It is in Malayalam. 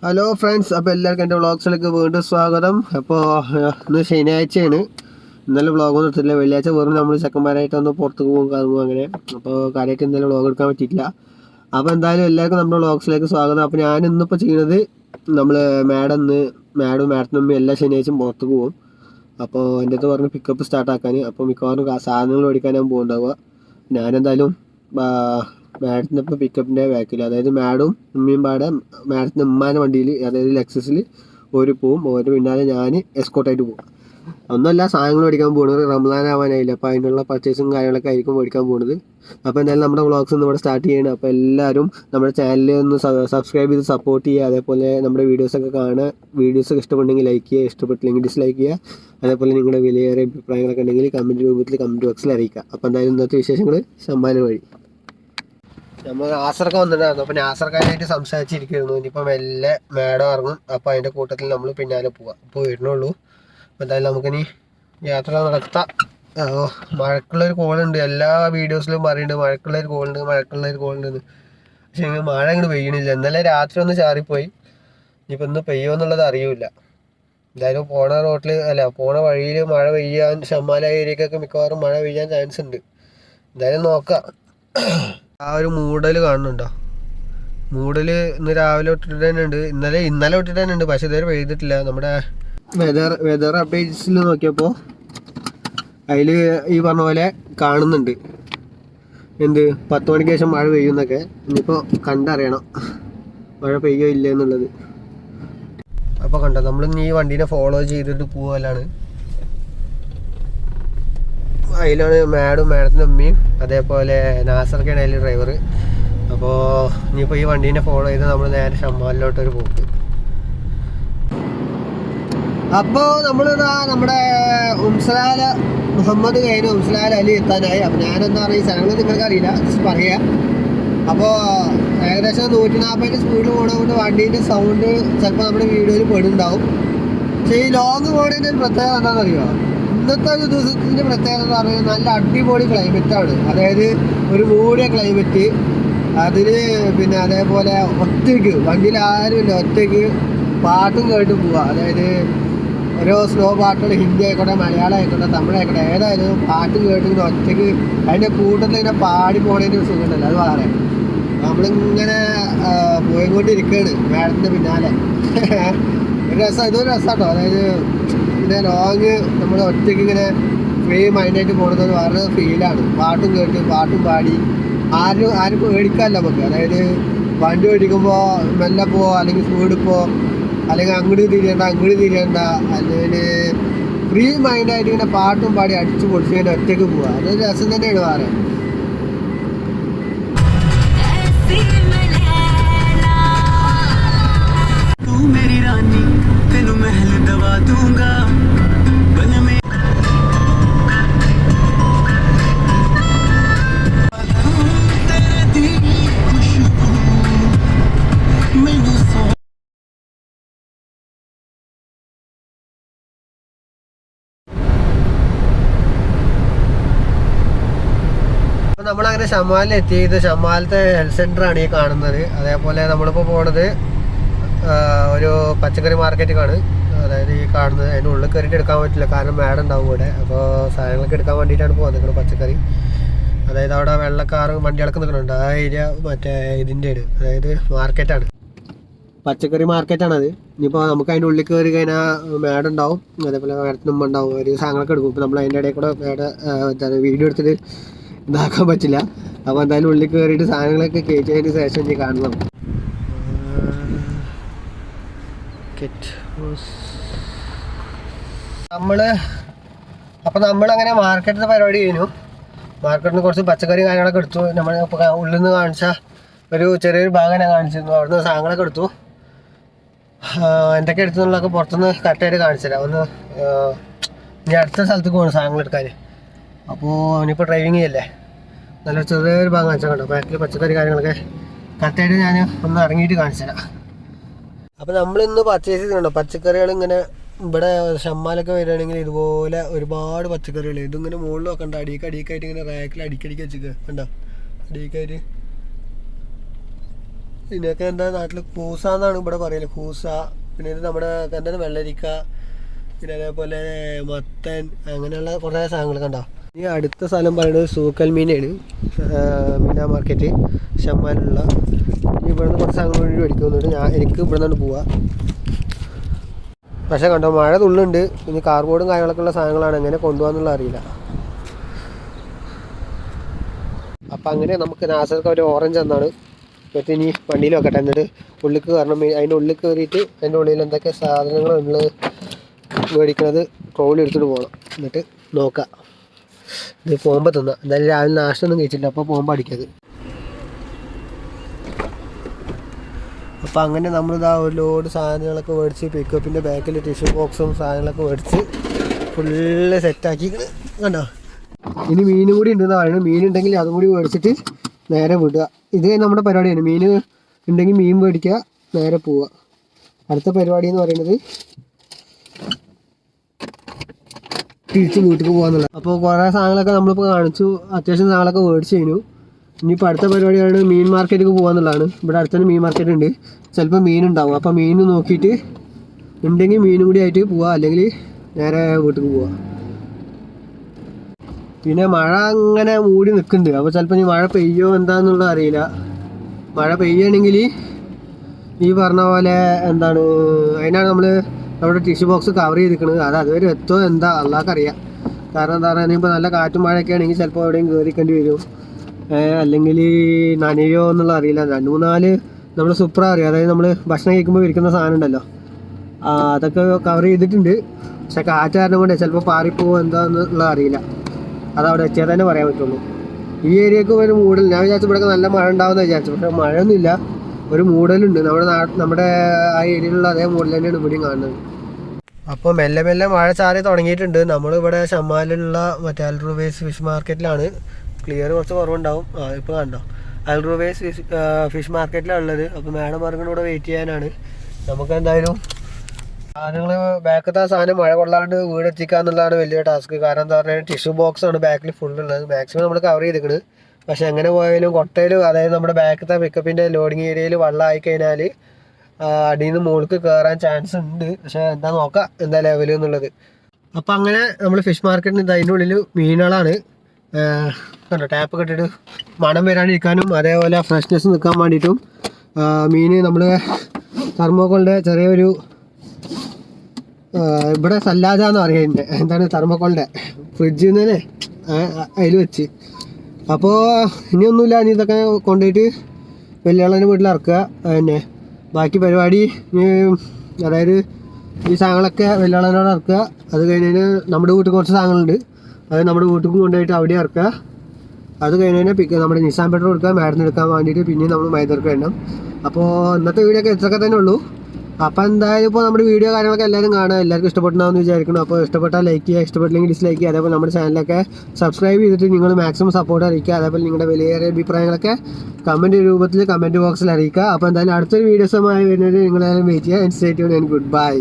ഹലോ ഫ്രണ്ട്സ്, അപ്പോൾ എല്ലാവർക്കും എൻ്റെ വ്ളോഗ്സിലേക്ക് വീണ്ടും സ്വാഗതം. അപ്പോൾ ഇന്ന് ശനിയാഴ്ചയാണ്. ഇന്നലെ വ്ളോഗൊന്നും എടുത്തില്ല. വെള്ളിയാഴ്ച വെറും നമ്മൾ ചെക്കന്മാരായിട്ടൊന്ന് പുറത്ത് പോകും കറങ്ങും അങ്ങനെ. അപ്പോൾ കാര്യമായിട്ട് ഇന്നലെ വ്ളോഗ് എടുക്കാൻ പറ്റിയിട്ടില്ല. അപ്പോൾ എന്തായാലും എല്ലാവർക്കും നമ്മുടെ വ്ളോഗ്സിലേക്ക് സ്വാഗതം. അപ്പോൾ ഞാൻ ഇന്നിപ്പോൾ ചെയ്യുന്നത് നമ്മൾ മാഡത്തിനും എല്ലാ ശനിയാഴ്ചയും പുറത്ത് പോകും. അപ്പോൾ എൻ്റെ അടുത്ത് പറഞ്ഞ് പിക്കപ്പ് സ്റ്റാർട്ടാക്കാൻ. അപ്പോൾ മിക്കവാറും സാധനങ്ങൾ മേടിക്കാൻ ഞാൻ പോകുന്നുണ്ടാവുക. ഞാനെന്തായാലും മാഡത്തിൻ്റെ ഇപ്പോൾ പിക്കപ്പിൻ്റെ ബാക്കിൽ, അതായത് മാഡും ഉമ്മയും പാടെ മാഡത്തിൻ്റെ ഉമ്മാൻ്റെ വണ്ടിയിൽ, അതായത് ലെക്സസിൽ ഒരു പോവും. ഒരു പിന്നാലെ ഞാൻ എസ്കോർട്ടായിട്ട് പോകും. ഒന്നുമല്ല, സാധനങ്ങൾ മേടിക്കാൻ പോകുന്നത്. റംസാൻ ആവാനായില്ല, അപ്പോൾ അതിനുള്ള പർച്ചേസും കാര്യങ്ങളൊക്കെ ആയിരിക്കും മേടിക്കാൻ പോകുന്നത്. അപ്പോൾ എന്തായാലും നമ്മുടെ വ്ളോഗ്സ് ഒന്ന് ഇവിടെ സ്റ്റാർട്ട് ചെയ്യണം. അപ്പോൾ എല്ലാവരും നമ്മുടെ ചാനലിൽ ഒന്ന് സബ്സ്ക്രൈബ് ചെയ്ത് സപ്പോർട്ട് ചെയ്യുക. അതേപോലെ നമ്മുടെ വീഡിയോസൊക്കെ കാണുക. വീഡിയോസൊക്കെ ഇഷ്ടപ്പെട്ടെങ്കിൽ ലൈക്ക് ചെയ്യുക, ഇഷ്ടപ്പെട്ടില്ലെങ്കിൽ ഡിസ്ലൈക്ക് ചെയ്യുക. അതേപോലെ നിങ്ങളുടെ വിലയേറിയ അഭിപ്രായങ്ങളൊക്കെ ഉണ്ടെങ്കിൽ കമൻറ്റ് രൂപത്തിൽ കമൻറ്റ് ബോക്സിൽ അറിയിക്കുക. അപ്പോൾ എന്തായാലും ഇന്നത്തെ വിശേഷങ്ങൾ സമ്മാനം വഴി നമ്മൾ ആസർക്ക വന്നിട്ടുണ്ടായിരുന്നു. അപ്പോൾ ആസർക്കാരായിട്ട് സംസാരിച്ചിരിക്കുന്നു. ഇനിയിപ്പോൾ മെല്ലെ മേടം ഇറങ്ങും. അപ്പോൾ അതിൻ്റെ കൂട്ടത്തിൽ നമ്മൾ പിന്നാലെ പോവാം. അപ്പോൾ വരുന്നുള്ളൂ. അപ്പോൾ എന്തായാലും നമുക്കിനി യാത്ര നടത്താം. മഴക്കുള്ളൊരു കോളുണ്ട്, എല്ലാ വീഡിയോസിലും പറയുന്നുണ്ട് മഴക്കുള്ളൊരു കോളുണ്ടെന്ന്. പക്ഷേ മഴ അങ്ങോട്ട് പെയ്യണില്ല. ഇന്നലെ രാത്രി ഒന്ന് ചാറിപ്പോയി. ഇനിയിപ്പോൾ ഇന്ന് പെയ്യുമോ എന്നുള്ളത് അറിയില്ല. എന്തായാലും പോണ വഴിയിൽ മഴ പെയ്യാൻ, ഷമ്മാല ഏരിയക്കൊക്കെ മിക്കവാറും മഴ പെയ്യാൻ ചാൻസ് ഉണ്ട്. എന്തായാലും നോക്കാം. ആ ഒരു മൂടൽ കാണുന്നുണ്ടോ? മൂടൽ ഇന്ന് രാവിലെ തൊട്ടിട്ട് തന്നെ ഉണ്ട്. ഇന്നലെ തൊട്ടിട്ട് തന്നെ ഉണ്ട്. പക്ഷെ ഇതുവരെ പെയ്തിട്ടില്ല. നമ്മുടെ വെതർ അപ്ഡേറ്റ്സിൽ നോക്കിയപ്പോൾ അതിൽ ഈ പറഞ്ഞ പോലെ കാണുന്നുണ്ട്, എന്ത് 10 മണിക്ക് ശേഷം മഴ പെയ്യുന്നൊക്കെ. ഇനിയിപ്പോൾ കണ്ടറിയണം മഴ പെയ്യോ ഇല്ല എന്നുള്ളത്. അപ്പോൾ കണ്ടോ, നമ്മളിന്ന് ഈ വണ്ടീനെ ഫോളോ ചെയ്തിട്ട് പോകാനാണ്. അതിലാണ് മാഡത്തിൻ്റെ അമ്മയും അതേപോലെ നാസർക്കാണ് അതിൽ ഡ്രൈവർ. അപ്പോൾ ഇനിയിപ്പോൾ ഈ വണ്ടീനെ ഫോളോ ചെയ്ത് നമ്മൾ നേരെ ഷമ്മാലിലോട്ടൊരു പോക്ക്. അപ്പോൾ നമ്മളിതാ നമ്മുടെ മുഹമ്മദ് കഴിഞ്ഞ ഉംസലാൽ അലി എത്താനായി. അപ്പോൾ ഞാനെന്താ പറയുക, സ്ഥലങ്ങൾ നിങ്ങൾക്ക് അറിയില്ല, ജസ്റ്റ് പറയാം. അപ്പോൾ ഏകദേശം 140 സ്പീഡിൽ പോകണതുകൊണ്ട് വണ്ടീൻ്റെ സൗണ്ട് ചിലപ്പോൾ നമ്മുടെ വീഡിയോയിൽ പെടുന്നുണ്ടാവും. പക്ഷേ ഈ ലോങ് പോകണതിൻ്റെ ഒരു പ്രത്യേകത എന്താണെന്നറിയുമോ? ഇന്നത്തെ ഒരു ദിവസത്തിൻ്റെ പ്രത്യേകത എന്ന് പറയുന്നത് നല്ല അടിപൊളി ക്ലൈമറ്റാണ്. അതായത് ഒരു മൂടിയ ക്ലൈമറ്റ്. അതിന് പിന്നെ അതേപോലെ ഒറ്റയ്ക്ക് വണ്ടിയിൽ ആരുമില്ല, ഒറ്റയ്ക്ക് പാട്ടും കേട്ട് പോവുക. അതായത് ഓരോ സ്ലോ പാട്ടുകൾ, ഹിന്ദി ആയിക്കോട്ടെ, മലയാളം ആയിക്കോട്ടെ, തമിഴായിക്കോട്ടെ, ഏതായാലും പാട്ട് കേട്ടിങ്ങനെ ഒറ്റയ്ക്ക് അതിൻ്റെ കൂട്ടത്തിൽ ഇങ്ങനെ പാടി പോണതിൻ്റെ ഒരു സുഖമുണ്ടല്ലോ, അത് വളരെ നമ്മളിങ്ങനെ പോയിക്കൊണ്ടിരിക്കുകയാണ് മാഡത്തിൻ്റെ പിന്നാലെ. ഒരു രസം, ഇതൊരു രസമാട്ടോ. അതായത് പിന്നെ ലോങ് നമ്മൾ ഒറ്റയ്ക്ക് ഇങ്ങനെ ഫ്രീ മൈൻഡായിട്ട് പോകുന്നത് വേറെ ഫീലാണ്. പാട്ടും കേട്ട് പാട്ടും പാടി ആരും പേടിക്കാമല്ലോ നമുക്ക്. അതായത് വണ്ടി ഓടിക്കുമ്പോൾ മെല്ലെ പോവോ, അല്ലെങ്കിൽ സ്പീഡിൽ പോവോ, അല്ലെങ്കിൽ അങ്ങോട്ട് തിരിയണ്ട അല്ലെങ്കിൽ ഫ്രീ മൈൻഡായിട്ട് ഇങ്ങനെ പാട്ടും പാടി അടിച്ചു പൊടിച്ച് ഇങ്ങനെ ഒറ്റയ്ക്ക് പോവുക. അതൊരു രസം തന്നെയാണ് വേറെ. നമ്മളങ്ങനെ ഷമ്മാലിൽ എത്തിയത്. ഷമ്മാലത്തെ ഹെൽത്ത് സെൻ്ററാണ് ഈ കാണുന്നത്. അതേപോലെ നമ്മളിപ്പോൾ പോണത് ഒരു പച്ചക്കറി മാർക്കറ്റിലാണ്. അതായത് ഈ കാണുന്നത്. അതിൻ്റെ ഉള്ളിൽ കയറിയിട്ട് എടുക്കാൻ പറ്റില്ല, കാരണം മാഡം ഉണ്ടാവും ഇവിടെ. അപ്പോൾ സാധനങ്ങളൊക്കെ എടുക്കാൻ വേണ്ടിയിട്ടാണ് പോകുന്നത്. പച്ചക്കറി, അതായത് അവിടെ വെള്ളക്കാറ് വണ്ടികളൊക്കെ നിൽക്കുന്നുണ്ട്. ആ ഏരിയ മറ്റേ ഇതിൻ്റെ അതായത് മാർക്കറ്റാണ്, പച്ചക്കറി മാർക്കറ്റാണത്. ഇനിയിപ്പോൾ നമുക്ക് അതിൻ്റെ ഉള്ളിൽ കയറി കഴിഞ്ഞാൽ മാഡം ഉണ്ടാവും, അതേപോലെ മാഡത്തിന് മുമ്പ് ഉണ്ടാവും. ഒരു സാധനങ്ങളൊക്കെ എടുക്കും. ഇപ്പോൾ നമ്മൾ അതിൻ്റെ ഇടയിൽ കൂടെ എന്താണ് വീഡിയോ എടുത്തിട്ട് ഇതാക്കാൻ പറ്റില്ല. അപ്പോൾ എന്തായാലും ഉള്ളിൽ കയറിയിട്ട് സാധനങ്ങളൊക്കെ കയറ്റിയതിന് ശേഷം ഇനി കാണണം. നമ്മളങ്ങനെ മാർക്കറ്റിൻ്റെ പരിപാടി കഴിഞ്ഞു. മാർക്കറ്റിൽ നിന്ന് കുറച്ച് പച്ചക്കറി കാര്യങ്ങളൊക്കെ എടുത്തു. നമ്മൾ ഉള്ളിൽ നിന്ന് കാണിച്ച ഒരു ചെറിയൊരു ഭാഗം ഞാൻ കാണിച്ചിരുന്നു. അവിടെ നിന്ന് സാധനങ്ങളൊക്കെ എടുത്തു. എന്തൊക്കെ എടുത്തു എന്നുള്ളതൊക്കെ പുറത്തുനിന്ന് കറക്റ്റായിട്ട് കാണിച്ചു തരാം. ഇനി അടുത്ത സ്ഥലത്തേക്ക് പോകണം സാധനങ്ങൾ എടുക്കാൻ. അപ്പോൾ അവനിപ്പോൾ ഡ്രൈവിങ് ചെയ്യല്ലേ, നല്ല ചെറിയൊരു ഭാഗം കാണിച്ചാൽ കണ്ടോ. ബാക്കിൽ പച്ചക്കറി കാര്യങ്ങളൊക്കെ കറക്റ്റായിട്ട് ഞാൻ ഒന്ന് ഇറങ്ങിയിട്ട് കാണിച്ചു തരാം. അപ്പോൾ നമ്മളിന്ന് പർച്ചേസ് ചെയ്തിട്ടുണ്ടോ പച്ചക്കറികൾ. ഇങ്ങനെ ഇവിടെ ഷമ്മാലൊക്കെ വരികയാണെങ്കിൽ ഇതുപോലെ ഒരുപാട് പച്ചക്കറികൾ. ഇതിങ്ങനെ മുകളിൽ വെക്കണ്ട, അടിക്കായിട്ട് ഇങ്ങനെ റാക്കിൽ അടിക്കടിക്ക് വെച്ചിട്ട് കണ്ടോ, അടിക്കായിട്ട് ഇതിനൊക്കെ എന്താ നാട്ടിൽ കൂസ എന്നാണ് ഇവിടെ പറയല്. കൂസ, പിന്നെ ഇത് നമ്മുടെ എന്താണ് വെള്ളരിക്ക, പിന്നെ അതേപോലെ മത്തൻ, അങ്ങനെയുള്ള കുറേ സാധനങ്ങൾ കണ്ടോ. ഈ അടുത്ത സ്ഥലം പറയുന്നത് സൂക്കൽ മീനാണ്, മീനാ മാർക്കറ്റ് ഷമ്മാലുള്ള. ഇവിടെ നിന്ന് കുറച്ച് സാധനങ്ങൾ വേണ്ടി മേടിക്കുന്നുണ്ട്. എനിക്ക് ഇവിടെ നിന്നാണ് പോവുക. പക്ഷേ കണ്ടോ മഴ തുള്ളുണ്ട്. ഇനി കാർബോർഡും കാര്യങ്ങളൊക്കെ ഉള്ള സാധനങ്ങളാണ്, എങ്ങനെ കൊണ്ടുപോകാന്നുള്ള അറിയില്ല. അപ്പം അങ്ങനെ നമുക്ക് നാസർക്ക് ഒരു ഓറഞ്ച് എന്നാണ് എന്നിട്ട് ഇനി വണ്ടിയിൽ വെക്കട്ടെ. എന്നിട്ട് ഉള്ളിൽ കയറണം. അതിൻ്റെ ഉള്ളിൽ കയറിയിട്ട് അതിൻ്റെ ഉള്ളിൽ എന്തൊക്കെ സാധനങ്ങളുള്ളത് മേടിക്കണത് ട്രോളി എടുത്തിട്ട് പോകണം. എന്നിട്ട് നോക്കാം. ഇത് പോകുമ്പോൾ തിന്നാം. എന്തായാലും രാവിലെ നാശം ഒന്നും കഴിച്ചില്ല, അപ്പോൾ പോകുമ്പോൾ അടിക്കത്. അപ്പോൾ അങ്ങനെ നമ്മളിതാ ഒരു ലോഡ് സാധനങ്ങളൊക്കെ മേടിച്ച് പിക്കപ്പിൻ്റെ ബാക്കിൽ ടിഷ്യൂ ബോക്സും സാധനങ്ങളൊക്കെ മേടിച്ച് ഫുള്ള് സെറ്റാക്കി കണ്ടോ. ഇനി മീനും കൂടി ഉണ്ടെന്ന് പറയുന്നത്. മീനുണ്ടെങ്കിൽ അതും കൂടി മേടിച്ചിട്ട് നേരെ വിടുക. ഇത് നമ്മുടെ പരിപാടിയാണ്. മീൻ ഉണ്ടെങ്കിൽ മീൻ മേടിക്കുക, നേരെ പോവുക. അടുത്ത പരിപാടി എന്ന് പറയുന്നത് തിരിച്ച് വീട്ടിൽ പോകാന്നുള്ളത്. അപ്പോൾ കുറേ സാധനങ്ങളൊക്കെ നമ്മളിപ്പോൾ കാണിച്ചു, അത്യാവശ്യം സാധനങ്ങളൊക്കെ മേടിച്ച് കഴിഞ്ഞു. ഇനിയിപ്പോൾ അടുത്ത പരിപാടിയാണ് മീൻ മാർക്കറ്റിലേക്ക് പോകാന്നുള്ളതാണ്. ഇവിടെ അടുത്തന്നെ മീൻ മാർക്കറ്റ് ഉണ്ട്. ചിലപ്പോൾ മീനുണ്ടാവും. അപ്പോൾ മീൻ നോക്കിയിട്ട് ഉണ്ടെങ്കിൽ മീനും കൂടി ആയിട്ട് പോവുക, അല്ലെങ്കിൽ നേരെ വീട്ടിൽ പോവുക. പിന്നെ മഴ അങ്ങനെ മൂടി നിൽക്കുന്നുണ്ട്. അപ്പോൾ ചിലപ്പോൾ ഇനി മഴ പെയ്യോ എന്താണെന്നുള്ളത് അറിയില്ല. മഴ പെയ്യുകയാണെങ്കിൽ ഈ പറഞ്ഞ പോലെ എന്താണ്, അതിനാണ് നമ്മൾ നമ്മുടെ ടിഷ്യൂ ബോക്സ് കവർ ചെയ്തിരിക്കുന്നത്. അതുവരെ എത്തോ എന്താ അള്ളാഹ്ക്കറിയാം. കാരണം എന്താ പറയുക, ഇപ്പോൾ നല്ല കാറ്റും മഴയൊക്കെ ആണെങ്കിൽ ചിലപ്പോൾ എവിടെയും കയറിക്കേണ്ടി വരും, അല്ലെങ്കിൽ നനയോ എന്നുള്ള അറിയില്ല. 2-3 നമ്മൾ സൂപ്പർ അറിയാം. അതായത് നമ്മൾ ഭക്ഷണം കഴിക്കുമ്പോൾ വിരിക്കുന്ന സാധനം ഉണ്ടല്ലോ, അതൊക്കെ കവർ ചെയ്തിട്ടുണ്ട്. പക്ഷെ കാറ്റ് കാരണം കൊണ്ട് ചിലപ്പോൾ പാറിപ്പോവോ എന്താണെന്നുള്ള അറിയില്ല. അതവിടെ എത്തിയാൽ തന്നെ പറയാൻ പറ്റുള്ളൂ. ഈ ഏരിയക്ക് ഒരു മൂടൽ, ഞാൻ വിചാരിച്ചു ഇവിടെ നല്ല മഴ ഉണ്ടാവുമെന്ന് വിചാരിച്ചു. പക്ഷേ മഴയൊന്നുമില്ല, ഒരു മൂടലുണ്ട്. നമ്മുടെ ആ ഏരിയയിലുള്ള അതേ മൂടൽ തന്നെയാണ് ഇവിടെയും കാണുന്നത്. അപ്പോൾ മെല്ലെ മെല്ലെ മഴ ചാറി തുടങ്ങിയിട്ടുണ്ട്. നമ്മളിവിടെ ഷമ്മാലുള്ള മറ്റേ അൽ റുവൈസ് ഫിഷ് മാർക്കറ്റിലാണ്. ക്ലിയർ കുറച്ച് കുറവുണ്ടാവും. ഇപ്പോൾ കണ്ടോ, അൽ റുവൈസ് ഫിഷ് മാർക്കറ്റിലാണ് ഉള്ളത്. അപ്പോൾ മാഡം പറഞ്ഞ കൂടെ വെയിറ്റ് ചെയ്യാനാണ്. നമുക്ക് എന്തായാലും സാധനങ്ങൾ ബാക്കത്തെ സാധനം മഴ കൊള്ളാണ്ട് വീടെത്തിക്കുക എന്നുള്ളതാണ് വലിയ ടാസ്ക്. കാരണം എന്താ പറയുക, ടിഷ്യൂ ബോക്സ് ആണ് ബാക്കിൽ ഫുള്ളുള്ളത്. മാക്സിമം നമ്മൾ കവർ ചെയ്തിരിക്കുന്നത്. പക്ഷെ എങ്ങനെ പോയാലും കൊട്ടയിൽ, അതായത് നമ്മുടെ ബാക്കത്തെ പിക്കപ്പിൻ്റെ ലോഡിങ് ഏരിയയിൽ വെള്ളം ആയിക്കഴിഞ്ഞാൽ അടിയിൽ നിന്ന് മുകളിലേക്ക് കയറാൻ ചാൻസ് ഉണ്ട്. പക്ഷേ എന്താ നോക്കാം എന്താ ലെവൽ എന്നുള്ളത്. അപ്പോൾ അങ്ങനെ നമ്മൾ ഫിഷ് മാർക്കറ്റിന് അതിൻ്റെ ഉള്ളിൽ മീനുകളാണ് കണ്ടോ. ടാപ്പ് കെട്ടിട്ട് മണം വരാണ്ടിരിക്കാനും അതേപോലെ ഫ്രഷ്നെസ് നിൽക്കാൻ വേണ്ടിയിട്ടും മീൻ നമ്മൾ തെർമോക്കോളിൻ്റെ ചെറിയൊരു ഇവിടെ സല്ലാജ എന്ന് പറയുന്നത്, എന്താണ് തെർമോക്കോളിൻ്റെ ഫ്രിഡ്ജിൽ നിന്ന് തന്നെ അതിൽ വെച്ച്. അപ്പോൾ ഇനിയൊന്നുമില്ല, ഇനി ഇതൊക്കെ കൊണ്ടുപോയിട്ട് വെല്ലുവിളൻ്റെ വീട്ടിൽ ഇറക്കുക. പിന്നെ ബാക്കി പരിപാടി അതായത് ഈ സാധനങ്ങളൊക്കെ വെല്ലുവിളനോട് ഇറക്കുക. അത് കഴിഞ്ഞതിന് നമ്മുടെ വീട്ടിൽ കുറച്ച് സാധനങ്ങളുണ്ട്, അത് നമ്മുടെ വീട്ടിൽ കൊണ്ടുപോയിട്ട് അവിടെ ഇറക്കുക. അത് കഴിഞ്ഞതിന് നമ്മുടെ നിസാൻ പെട്രോൾ എടുക്കുക, മാഡത്തിന് എടുക്കാൻ വേണ്ടിയിട്ട് പിന്നെ നമ്മൾ മൈദർക്ക് വേണം. അപ്പോൾ ഇന്നത്തെ വീഡിയോ ഒക്കെ ഇത്രയൊക്കെ തന്നെ ഉള്ളൂ. അപ്പോൾ എന്തായാലും ഇപ്പോൾ നമ്മുടെ വീഡിയോ കാര്യങ്ങളൊക്കെ എല്ലാവരും കാണുക, എല്ലാവർക്കും ഇഷ്ടപ്പെടണമെന്ന് വിചാരിക്കണം. അപ്പോൾ ഇഷ്ടപ്പെട്ടാൽ ലൈക്ക് ചെയ്യുക, ഇഷ്ടപ്പെട്ടില്ലെങ്കിൽ ഡിസ്ലൈക്ക് ചെയ്യുക. അതേപോലെ നമ്മുടെ ചാനലൊക്കെ സബ്സ്ക്രൈബ് ചെയ്തിട്ട് നിങ്ങൾ മാക്സിമം സപ്പോർട്ട് അറിയിക്കുക. അതേപോലെ നിങ്ങളുടെ വിലയേറിയ അഭിപ്രായങ്ങളൊക്കെ കമൻറ്റ് രൂപത്തിൽ കമൻറ്റ് ബോക്സിൽ അറിയിക്കുക. അപ്പോൾ എന്തായാലും അടുത്തൊരു വീഡിയോസുമായി വരുന്നത് നിങ്ങളെല്ലാം വെയിറ്റ് ചെയ്യുക. Stay tuned and good bye.